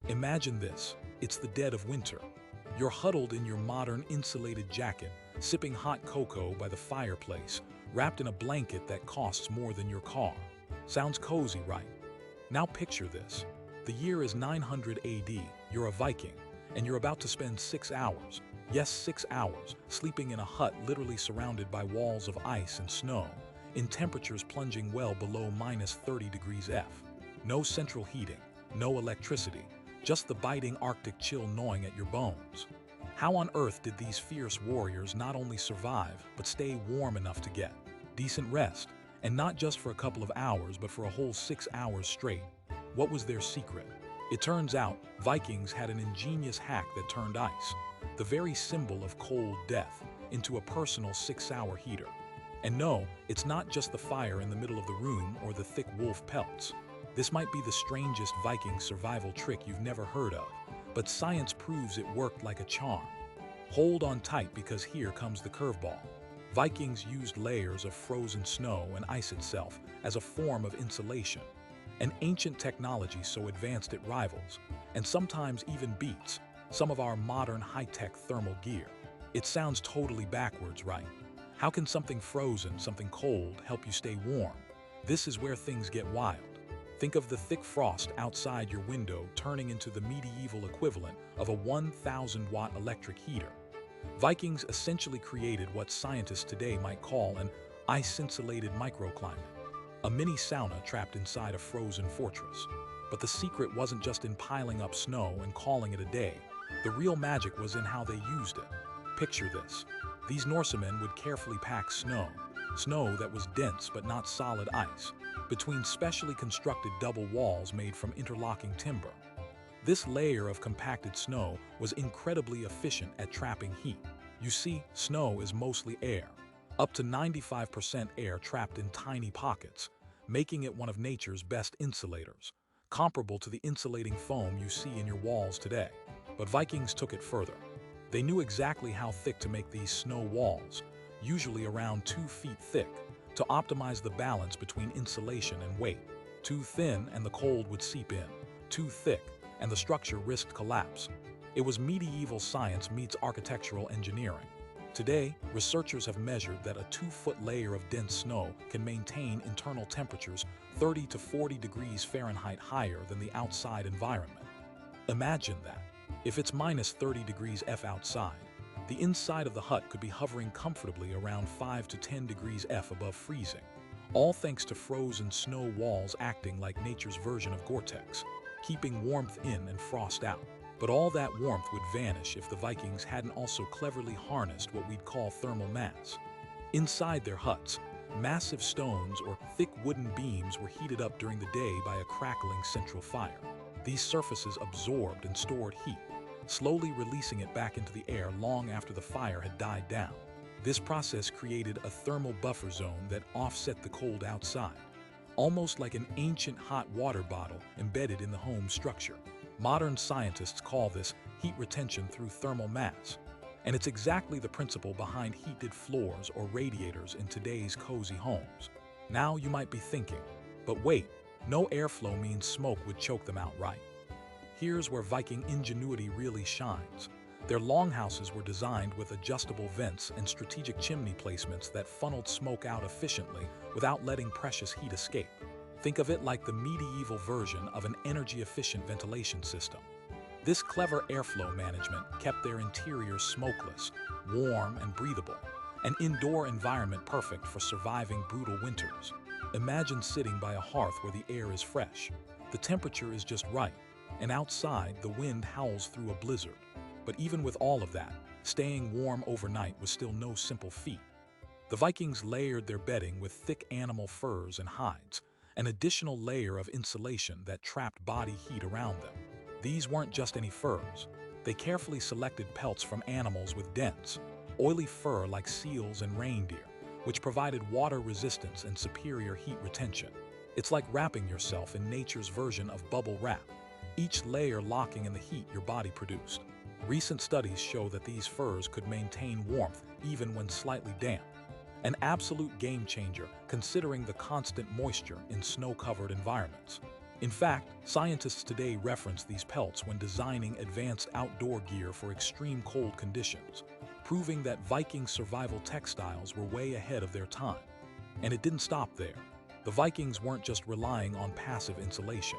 Imagine this. It's the dead of winter. You're huddled in your modern insulated jacket, sipping hot cocoa by the fireplace, wrapped in a blanket that costs more than your car. Sounds cozy, right? Now picture this. The year is 900 AD, you're a Viking, and you're about to spend 6 hours, yes 6 hours, sleeping in a hut literally surrounded by walls of ice and snow, in temperatures plunging well below minus 30 degrees F. No central heating, no electricity, just the biting Arctic chill gnawing at your bones. How on earth did these fierce warriors not only survive, but stay warm enough to get decent rest? And not just for a couple of hours, but for a whole 6 hours straight. What was their secret? It turns out, Vikings had an ingenious hack that turned ice, the very symbol of cold death, into a personal 6-hour heater. And no, it's not just the fire in the middle of the room or the thick wolf pelts. This might be the strangest Viking survival trick you've never heard of, but science proves it worked like a charm. Hold on tight, because here comes the curveball. Vikings used layers of frozen snow and ice itself as a form of insulation, an ancient technology so advanced it rivals, and sometimes even beats, some of our modern high-tech thermal gear. It sounds totally backwards, right? How can something frozen, something cold, help you stay warm? This is where things get wild. Think of the thick frost outside your window turning into the medieval equivalent of a 1,000-watt electric heater. Vikings essentially created what scientists today might call an ice-insulated microclimate, a mini sauna trapped inside a frozen fortress. But the secret wasn't just in piling up snow and calling it a day. The real magic was in how they used it. Picture this. These Norsemen would carefully pack snow that was dense but not solid ice, between specially constructed double walls made from interlocking timber. This layer of compacted snow was incredibly efficient at trapping heat. You see, snow is mostly air, up to 95% air trapped in tiny pockets, making it one of nature's best insulators, comparable to the insulating foam you see in your walls today. But Vikings took it further. They knew exactly how thick to make these snow walls, usually around 2 feet thick, to optimize the balance between insulation and weight. Too thin and the cold would seep in. Too thick and the structure risked collapse. It was medieval science meets architectural engineering. Today, researchers have measured that a 2-foot layer of dense snow can maintain internal temperatures 30 to 40 degrees Fahrenheit higher than the outside environment. Imagine that. If it's minus 30 degrees F outside, the inside of the hut could be hovering comfortably around 5 to 10 degrees F above freezing, all thanks to frozen snow walls acting like nature's version of Gore-Tex, keeping warmth in and frost out. But all that warmth would vanish if the Vikings hadn't also cleverly harnessed what we'd call thermal mass. Inside their huts, massive stones or thick wooden beams were heated up during the day by a crackling central fire. These surfaces absorbed and stored heat, slowly releasing it back into the air long after the fire had died down. This process created a thermal buffer zone that offset the cold outside, almost like an ancient hot water bottle embedded in the home structure. Modern scientists call this heat retention through thermal mass, and it's exactly the principle behind heated floors or radiators in today's cozy homes. Now you might be thinking, but wait, no airflow means smoke would choke them out, right? Here's where Viking ingenuity really shines. Their longhouses were designed with adjustable vents and strategic chimney placements that funneled smoke out efficiently without letting precious heat escape. Think of it like the medieval version of an energy-efficient ventilation system. This clever airflow management kept their interiors smokeless, warm, and breathable, an indoor environment perfect for surviving brutal winters. Imagine sitting by a hearth where the air is fresh, the temperature is just right, and outside the wind howls through a blizzard. But even with all of that, staying warm overnight was still no simple feat. The Vikings layered their bedding with thick animal furs and hides, an additional layer of insulation that trapped body heat around them. These weren't just any furs. They carefully selected pelts from animals with dense, oily fur like seals and reindeer, which provided water resistance and superior heat retention. It's like wrapping yourself in nature's version of bubble wrap, each layer locking in the heat your body produced. Recent studies show that these furs could maintain warmth even when slightly damp, an absolute game changer considering the constant moisture in snow-covered environments. In fact, scientists today reference these pelts when designing advanced outdoor gear for extreme cold conditions, proving that Viking survival textiles were way ahead of their time. And it didn't stop there. The Vikings weren't just relying on passive insulation.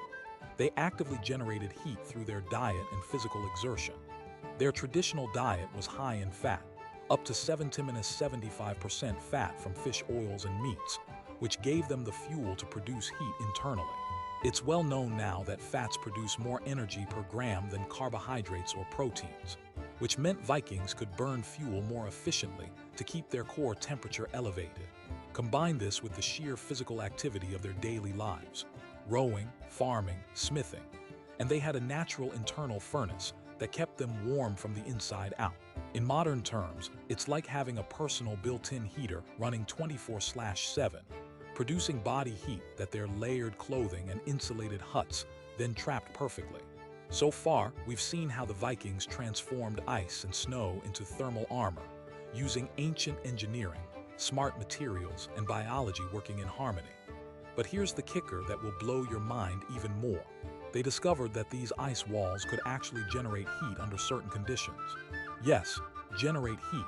They actively generated heat through their diet and physical exertion. Their traditional diet was high in fat, up to 70–75% fat from fish oils and meats, which gave them the fuel to produce heat internally. It's well known now that fats produce more energy per gram than carbohydrates or proteins, which meant Vikings could burn fuel more efficiently to keep their core temperature elevated. Combine this with the sheer physical activity of their daily lives, rowing, farming, smithing, and they had a natural internal furnace that kept them warm from the inside out. In modern terms, it's like having a personal built-in heater running 24/7, producing body heat that their layered clothing and insulated huts then trapped perfectly. So far, we've seen how the Vikings transformed ice and snow into thermal armor, using ancient engineering, smart materials, and biology working in harmony. But here's the kicker that will blow your mind even more. They discovered that these ice walls could actually generate heat under certain conditions. Yes, generate heat.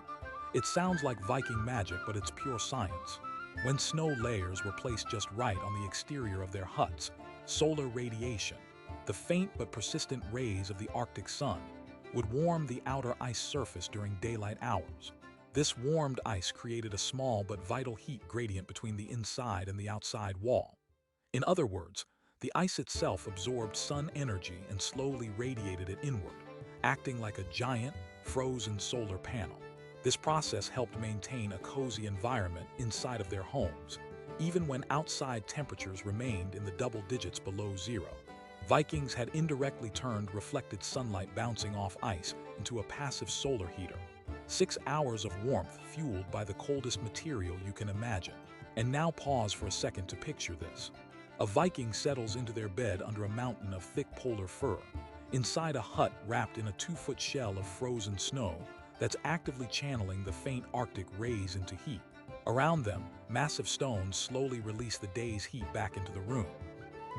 It sounds like Viking magic, but it's pure science. When snow layers were placed just right on the exterior of their huts, solar radiation, the faint but persistent rays of the Arctic sun, would warm the outer ice surface during daylight hours. This warmed ice created a small but vital heat gradient between the inside and the outside wall. In other words, the ice itself absorbed sun energy and slowly radiated it inward, acting like a giant, frozen solar panel. This process helped maintain a cozy environment inside of their homes, even when outside temperatures remained in the double digits below zero. Vikings had indirectly turned reflected sunlight bouncing off ice into a passive solar heater. 6 hours of warmth fueled by the coldest material you can imagine. And now pause for a second to picture this. A Viking settles into their bed under a mountain of thick polar fur, inside a hut wrapped in a 2-foot shell of frozen snow that's actively channeling the faint Arctic rays into heat. Around them, massive stones slowly release the day's heat back into the room.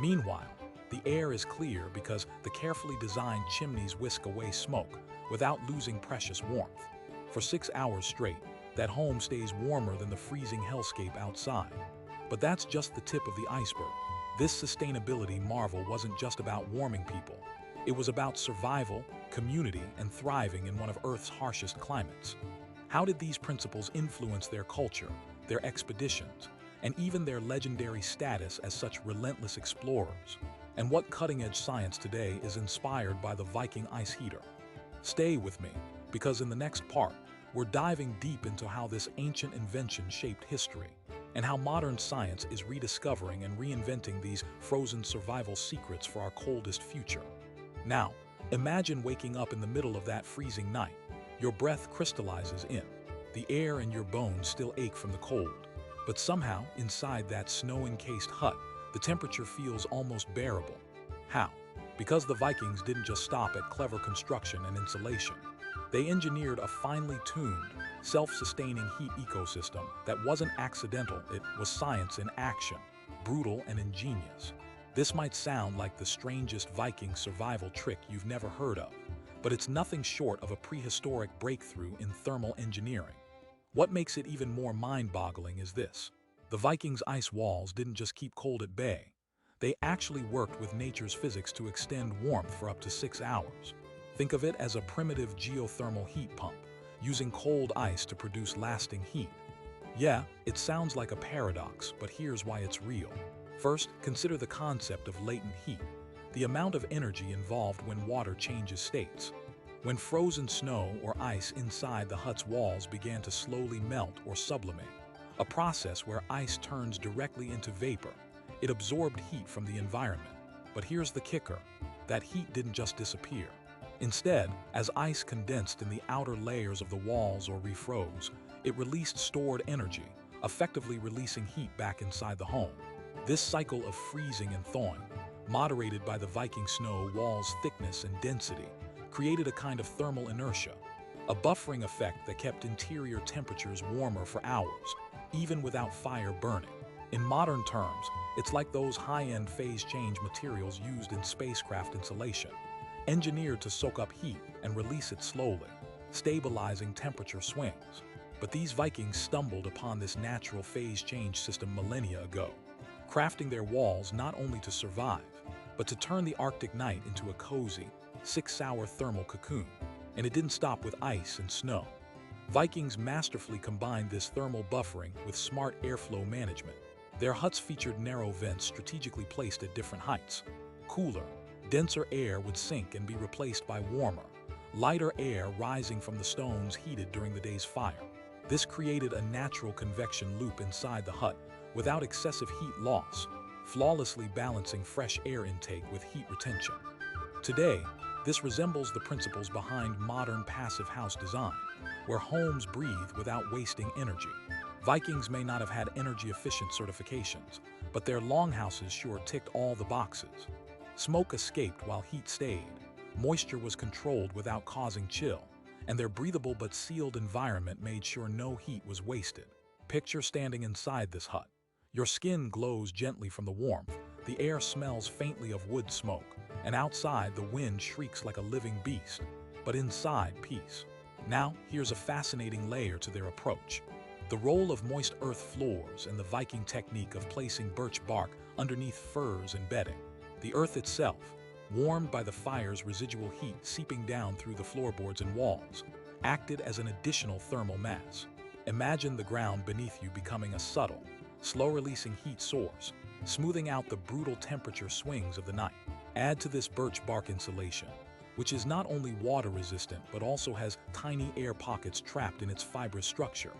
Meanwhile, the air is clear because the carefully designed chimneys whisk away smoke without losing precious warmth. For 6 hours straight, that home stays warmer than the freezing hellscape outside. But that's just the tip of the iceberg. This sustainability marvel wasn't just about warming people. It was about survival, community, and thriving in one of Earth's harshest climates. How did these principles influence their culture, their expeditions, and even their legendary status as such relentless explorers? And what cutting-edge science today is inspired by the Viking ice heater? Stay with me, because in the next part, we're diving deep into how this ancient invention shaped history, and how modern science is rediscovering and reinventing these frozen survival secrets for our coldest future. Now, imagine waking up in the middle of that freezing night. Your breath crystallizes in. The air in your bones still ache from the cold. But somehow, inside that snow-encased hut, the temperature feels almost bearable. How? Because the Vikings didn't just stop at clever construction and insulation. They engineered a finely tuned, self-sustaining heat ecosystem that wasn't accidental, it was science in action, brutal and ingenious. This might sound like the strangest Viking survival trick you've never heard of, but it's nothing short of a prehistoric breakthrough in thermal engineering. What makes it even more mind-boggling is this. The Vikings' ice walls didn't just keep cold at bay. They actually worked with nature's physics to extend warmth for up to 6 hours. Think of it as a primitive geothermal heat pump, using cold ice to produce lasting heat. Yeah, it sounds like a paradox, but here's why it's real. First, consider the concept of latent heat, the amount of energy involved when water changes states. When frozen snow or ice inside the hut's walls began to slowly melt or sublimate, a process where ice turns directly into vapor, it absorbed heat from the environment. But here's the kicker, that heat didn't just disappear. Instead, as ice condensed in the outer layers of the walls or refroze, it released stored energy, effectively releasing heat back inside the home. This cycle of freezing and thawing, moderated by the Viking snow wall's thickness and density, created a kind of thermal inertia, a buffering effect that kept interior temperatures warmer for hours, even without fire burning. In modern terms, it's like those high-end phase change materials used in spacecraft insulation, engineered to soak up heat and release it slowly, stabilizing temperature swings. But these Vikings stumbled upon this natural phase change system millennia ago, crafting their walls not only to survive, but to turn the Arctic night into a cozy, 6-hour thermal cocoon. And it didn't stop with ice and snow. Vikings masterfully combined this thermal buffering with smart airflow management. Their huts featured narrow vents strategically placed at different heights. Cooler, denser air would sink and be replaced by warmer, lighter air rising from the stones heated during the day's fire. This created a natural convection loop inside the hut without excessive heat loss, flawlessly balancing fresh air intake with heat retention. Today, this resembles the principles behind modern passive house design, where homes breathe without wasting energy. Vikings may not have had energy-efficient certifications, but their longhouses sure ticked all the boxes. Smoke escaped while heat stayed, moisture was controlled without causing chill, and their breathable but sealed environment made sure no heat was wasted. Picture standing inside this hut. Your skin glows gently from the warmth, the air smells faintly of wood smoke, and outside the wind shrieks like a living beast, but inside peace. Now, here's a fascinating layer to their approach. The role of moist earth floors and the Viking technique of placing birch bark underneath furs and bedding. The earth itself, warmed by the fire's residual heat seeping down through the floorboards and walls, acted as an additional thermal mass. Imagine the ground beneath you becoming a subtle, slow-releasing heat source, smoothing out the brutal temperature swings of the night. Add to this birch bark insulation, which is not only water-resistant but also has tiny air pockets trapped in its fibrous structure,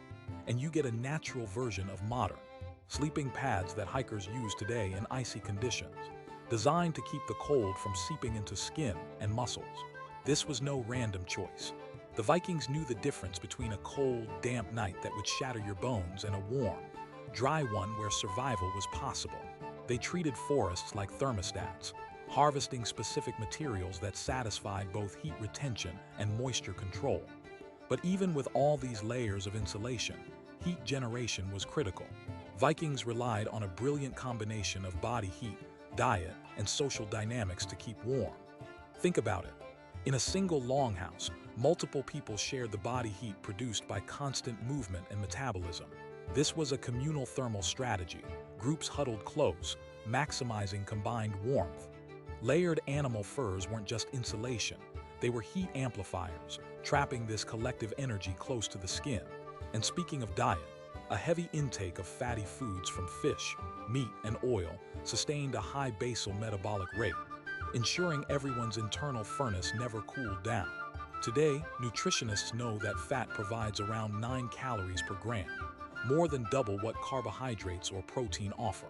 and you get a natural version of modern sleeping pads that hikers use today in icy conditions, designed to keep the cold from seeping into skin and muscles. This was no random choice. The Vikings knew the difference between a cold, damp night that would shatter your bones and a warm, dry one where survival was possible. They treated forests like thermostats, harvesting specific materials that satisfied both heat retention and moisture control. But even with all these layers of insulation, heat generation was critical. Vikings relied on a brilliant combination of body heat, diet, and social dynamics to keep warm. Think about it. In a single longhouse, multiple people shared the body heat produced by constant movement and metabolism. This was a communal thermal strategy. Groups huddled close, maximizing combined warmth. Layered animal furs weren't just insulation, they were heat amplifiers, trapping this collective energy close to the skin. And speaking of diet, a heavy intake of fatty foods from fish, meat, and oil sustained a high basal metabolic rate, ensuring everyone's internal furnace never cooled down. Today, nutritionists know that fat provides around 9 calories per gram, more than double what carbohydrates or protein offer.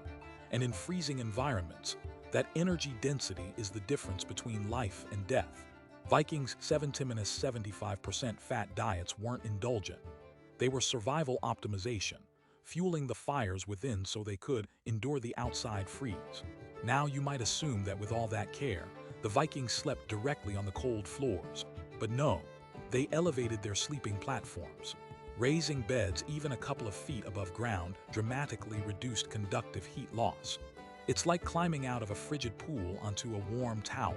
And in freezing environments, that energy density is the difference between life and death. Vikings' 70-75% fat diets weren't indulgent. They were survival optimization, fueling the fires within so they could endure the outside freeze. Now you might assume that with all that care, the Vikings slept directly on the cold floors. But no, they elevated their sleeping platforms. Raising beds even a couple of feet above ground dramatically reduced conductive heat loss. It's like climbing out of a frigid pool onto a warm towel.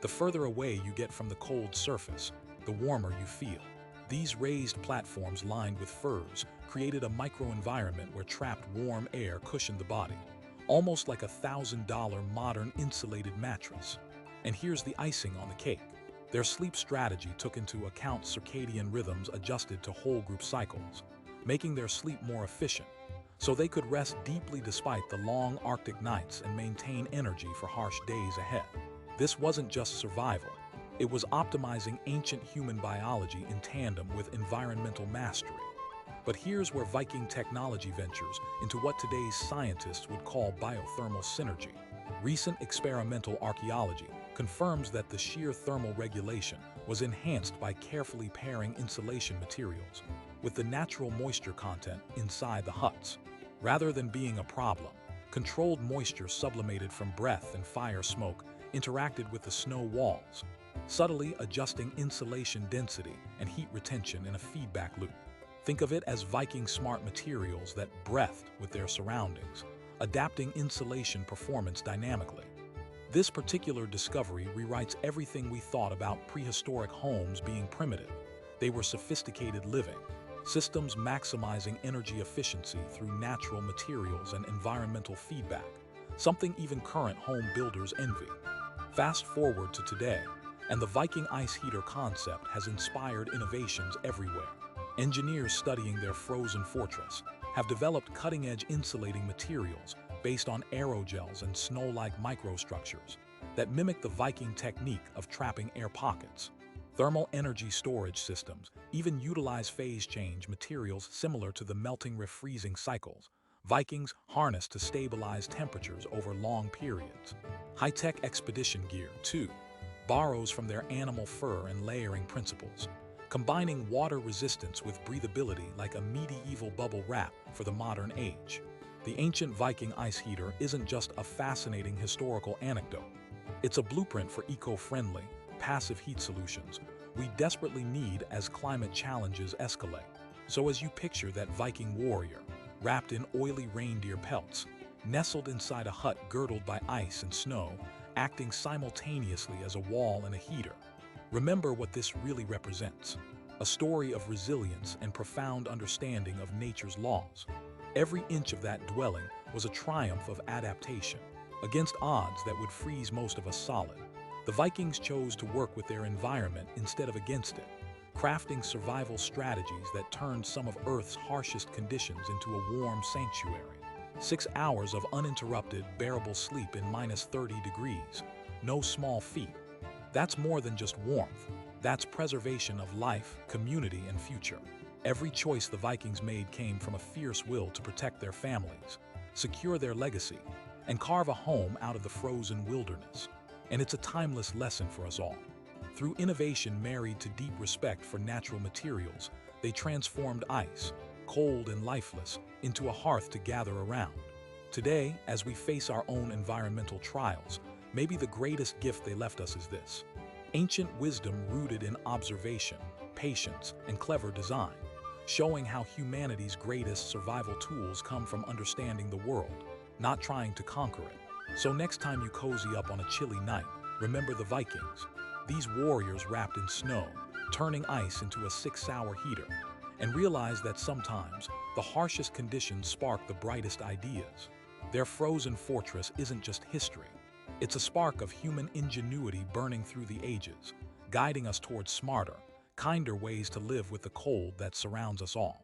The further away you get from the cold surface, the warmer you feel. These raised platforms lined with furs created a microenvironment where trapped warm air cushioned the body, almost like a $1,000 modern insulated mattress. And here's the icing on the cake. Their sleep strategy took into account circadian rhythms adjusted to whole group cycles, making their sleep more efficient, so they could rest deeply despite the long Arctic nights and maintain energy for harsh days ahead. This wasn't just survival, it was optimizing ancient human biology in tandem with environmental mastery. But here's where Viking technology ventures into what today's scientists would call biothermal synergy. Recent experimental archaeology confirms that the sheer thermal regulation was enhanced by carefully pairing insulation materials with the natural moisture content inside the huts. Rather than being a problem, controlled moisture sublimated from breath and fire smoke interacted with the snow walls, subtly adjusting insulation density and heat retention in a feedback loop. Think of it as Viking smart materials that breathed with their surroundings, adapting insulation performance dynamically. This particular discovery rewrites everything we thought about prehistoric homes being primitive. They were sophisticated living systems maximizing energy efficiency through natural materials and environmental feedback, something even current home builders envy. Fast forward to today, and the Viking ice heater concept has inspired innovations everywhere. Engineers studying their frozen fortress have developed cutting-edge insulating materials based on aerogels and snow-like microstructures that mimic the Viking technique of trapping air pockets. Thermal energy storage systems even utilize phase change materials similar to the melting refreezing cycles Vikings harnessed to stabilize temperatures over long periods. High-tech expedition gear, too, borrows from their animal fur and layering principles, combining water resistance with breathability like a medieval bubble wrap for the modern age. The ancient Viking ice heater isn't just a fascinating historical anecdote. It's a blueprint for eco-friendly, passive heat solutions we desperately need as climate challenges escalate. So as you picture that Viking warrior, wrapped in oily reindeer pelts, nestled inside a hut girdled by ice and snow, acting simultaneously as a wall and a heater, remember what this really represents: a story of resilience and profound understanding of nature's laws. Every inch of that dwelling was a triumph of adaptation. Against odds that would freeze most of us solid, the Vikings chose to work with their environment instead of against it, crafting survival strategies that turned some of Earth's harshest conditions into a warm sanctuary. 6 hours of uninterrupted, bearable sleep in -30 degrees. No small feat. That's more than just warmth. That's preservation of life, community, and future. Every choice the Vikings made came from a fierce will to protect their families, secure their legacy, and carve a home out of the frozen wilderness. And it's a timeless lesson for us all. Through innovation married to deep respect for natural materials, they transformed ice, cold and lifeless, into a hearth to gather around. Today, as we face our own environmental trials, maybe the greatest gift they left us is this: ancient wisdom rooted in observation, patience, and clever design, showing how humanity's greatest survival tools come from understanding the world, not trying to conquer it. So next time you cozy up on a chilly night, remember the Vikings, these warriors wrapped in snow, turning ice into a 6-hour heater, and realize that sometimes the harshest conditions spark the brightest ideas. Their frozen fortress isn't just history. It's a spark of human ingenuity burning through the ages, guiding us towards smarter, kinder ways to live with the cold that surrounds us all.